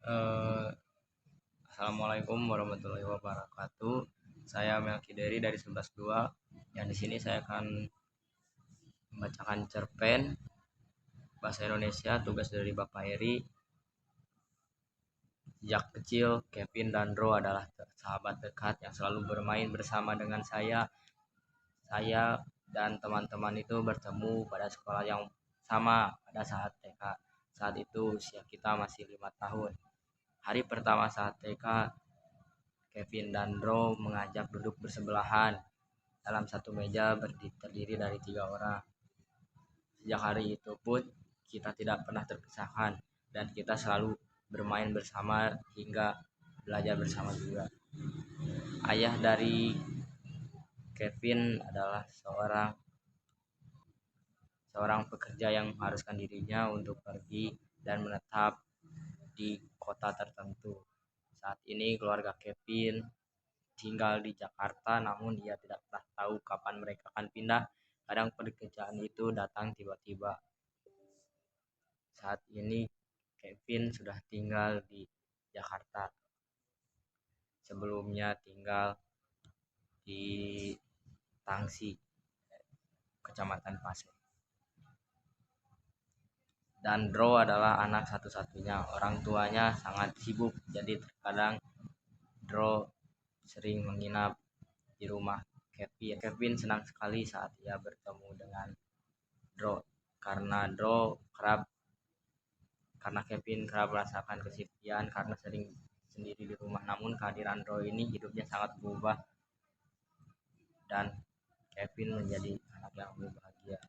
Eh, Assalamualaikum warahmatullahi wabarakatuh. Saya Melki dari 11.2. Yang di sini saya akan membacakan cerpen bahasa Indonesia tugas dari Bapak Eri. Sejak kecil, Kevin dan Ro adalah sahabat dekat yang selalu bermain bersama dengan saya. Saya dan teman-teman itu bertemu pada sekolah yang sama pada saat TK. Saat itu usia kita masih 5 tahun. Hari pertama saat TK, Kevin dan Ro mengajak duduk bersebelahan dalam satu meja terdiri dari 3 orang. Sejak hari itu pun kita tidak pernah terpisahkan dan kita selalu bermain bersama hingga belajar bersama juga. Ayah dari Kevin adalah seorang pekerja yang mengharuskan dirinya untuk pergi dan menetap di kota tertentu. Saat ini keluarga Kevin tinggal di Jakarta, namun dia tidak pernah tahu kapan mereka akan pindah. Kadang pekerjaan itu datang tiba-tiba. Saat ini Kevin sudah tinggal di Jakarta. Sebelumnya tinggal di Tangsi, Kecamatan Pasir. Dan Dro adalah anak satu-satunya. Orang tuanya sangat sibuk, jadi terkadang Dro sering menginap di rumah Kevin. Kevin senang sekali saat ia bertemu dengan Dro karena Kevin kerap merasakan kesepian karena sering sendiri di rumah. Namun kehadiran Dro ini hidupnya sangat berubah dan Kevin menjadi anak yang berbahagia.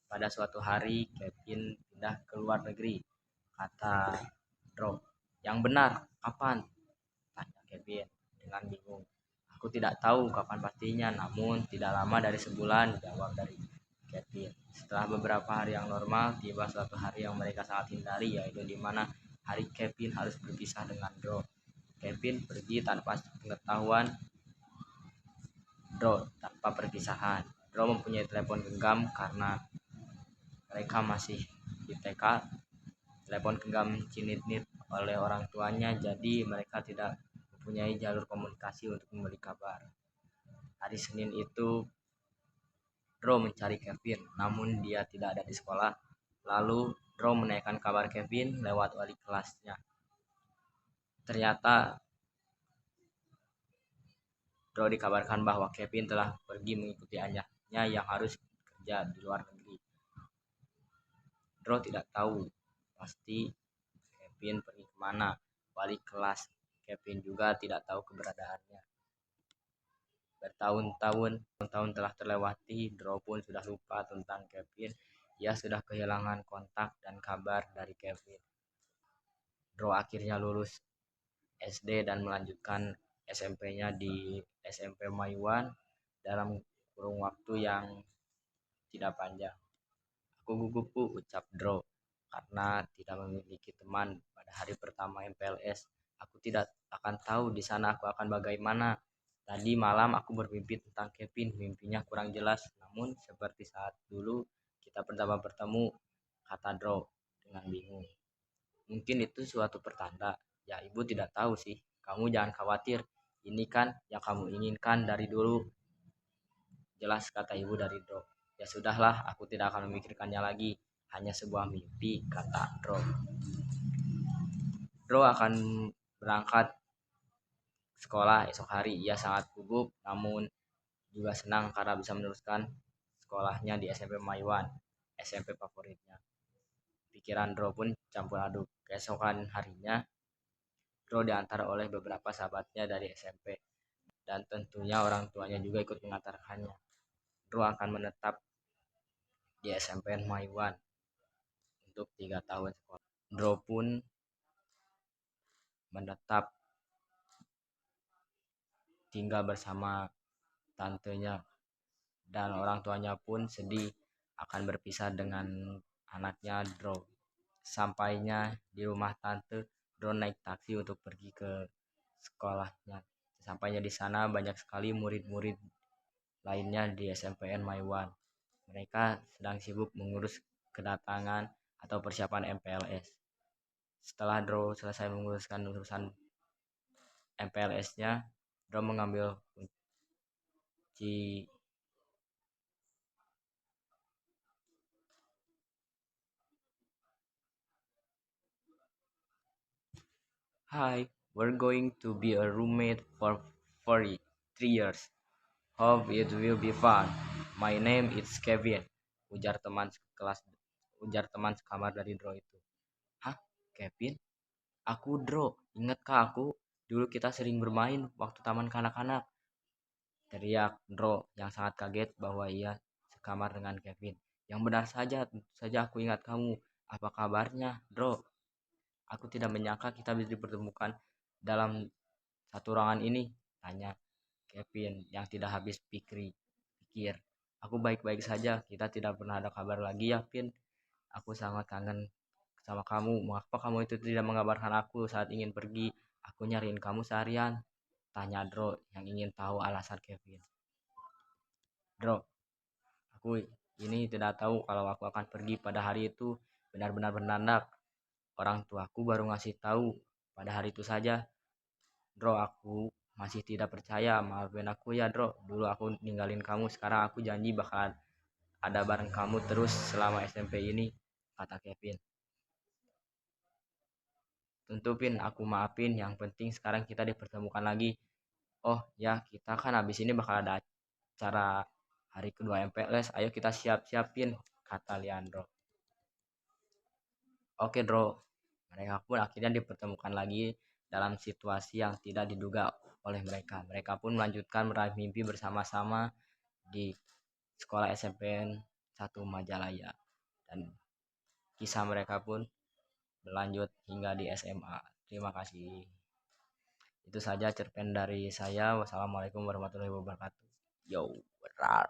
Pada suatu hari Kevin pindah ke luar negeri, kata Dro. Yang benar, kapan? Tanya Kevin dengan bingung. Aku tidak tahu kapan pastinya, namun tidak lama dari sebulan, jawab dari Kevin. Setelah beberapa hari yang normal, tiba suatu hari yang mereka sangat hindari, yaitu di mana hari Kevin harus berpisah dengan Dro. Kevin pergi tanpa pengetahuan Dro tanpa perpisahan. Dro mempunyai telepon genggam karena mereka masih di TK. Telepon genggam cinit-nit oleh orang tuanya, jadi mereka tidak mempunyai jalur komunikasi untuk memberi kabar. Hari Senin itu Dro mencari Kevin, namun dia tidak ada di sekolah. Lalu Dro menanyakan kabar Kevin lewat wali kelasnya. Ternyata Dro dikabarkan bahwa Kevin telah pergi mengikuti ayahnya yang harus kerja di luar negeri. Dro tidak tahu pasti Kevin pergi kemana. Wali kelas Kevin juga tidak tahu keberadaannya. Bertahun-tahun telah terlewati, Dro pun sudah lupa tentang Kevin. Ia sudah kehilangan kontak dan kabar dari Kevin. Dro akhirnya lulus SD dan melanjutkan SMP-nya di SMP Maiwan dalam kurung waktu yang tidak panjang. Aku gugup, ucap Dro, karena tidak memiliki teman pada hari pertama MPLS. Aku tidak akan tahu di sana aku akan bagaimana. Tadi malam aku bermimpi tentang Kevin, mimpinya kurang jelas, namun seperti saat dulu kita pertama bertemu, kata Dro dengan bingung. Mungkin itu suatu pertanda. Ya, ibu tidak tahu sih. Kamu jangan khawatir. Ini kan yang kamu inginkan dari dulu. Jelas, kata ibu dari Dro. Ya sudahlah, aku tidak akan memikirkannya lagi. Hanya sebuah mimpi, kata Dro. Dro akan berangkat sekolah esok hari. Ia sangat gugup, namun juga senang karena bisa meneruskan sekolahnya di SMP Maiwan, SMP favoritnya. Pikiran Dro pun campur aduk. Keesokan harinya, Dro diantar oleh beberapa sahabatnya dari SMP. Dan tentunya orang tuanya juga ikut mengantarkannya. Dro akan menetap di SMP Maiwan untuk 3 tahun sekolah. Dro pun menetap tinggal bersama tantenya dan orang tuanya pun sedih akan berpisah dengan anaknya Dro. Sampainya di rumah tante, Dro naik taksi untuk pergi ke sekolahnya. Sampainya di sana banyak sekali murid-murid lainnya di SMPN Maiwan. Mereka sedang sibuk mengurus kedatangan atau persiapan MPLS. Setelah Draw selesai menguruskan urusan MPLS-nya, Draw mengambil kunci. Hi, we're going to be a roommate for 3 years. Hope it will be fun. My name is Kevin. Ujar teman sekelas, ujar teman sekamar dari Draw itu. Hah, Kevin? Aku Draw. Ingat kah aku? Dulu kita sering bermain waktu taman kanak-kanak. Teriak Draw yang sangat kaget bahwa ia sekamar dengan Kevin. Yang benar saja, tentu saja aku ingat kamu. Apa kabarnya, Draw? Aku tidak menyangka kita bisa dipertemukan dalam satu ruangan ini, tanya Kevin yang tidak habis pikir. Aku baik-baik saja, kita tidak pernah ada kabar lagi ya, Pin. Aku sangat kangen sama kamu. Mengapa kamu itu tidak mengabarkan aku saat ingin pergi? Aku nyariin kamu seharian, tanya Dro yang ingin tahu alasan Kevin. Dro, aku ini tidak tahu kalau aku akan pergi pada hari itu. Benar-benar mendadak. Orang tuaku baru ngasih tahu pada hari itu saja. Dro, aku masih tidak percaya. Maafin aku ya, Dro. Dulu aku ninggalin kamu. Sekarang aku janji bakal ada bareng kamu terus selama SMP ini, kata Kevin. Tentu Pin, aku maafin. Yang penting sekarang kita dipertemukan lagi. Oh ya, kita kan habis ini bakal ada acara hari kedua MPLS. Ayo kita siap-siapin, kata Leandro. Oke, Bro. Mereka pun akhirnya dipertemukan lagi dalam situasi yang tidak diduga oleh mereka. Mereka pun melanjutkan meraih mimpi bersama-sama di sekolah SMPN 1 Majalaya. Dan kisah mereka pun berlanjut hingga di SMA. Terima kasih. Itu saja cerpen dari saya. Wassalamualaikum warahmatullahi wabarakatuh. Yo, berar.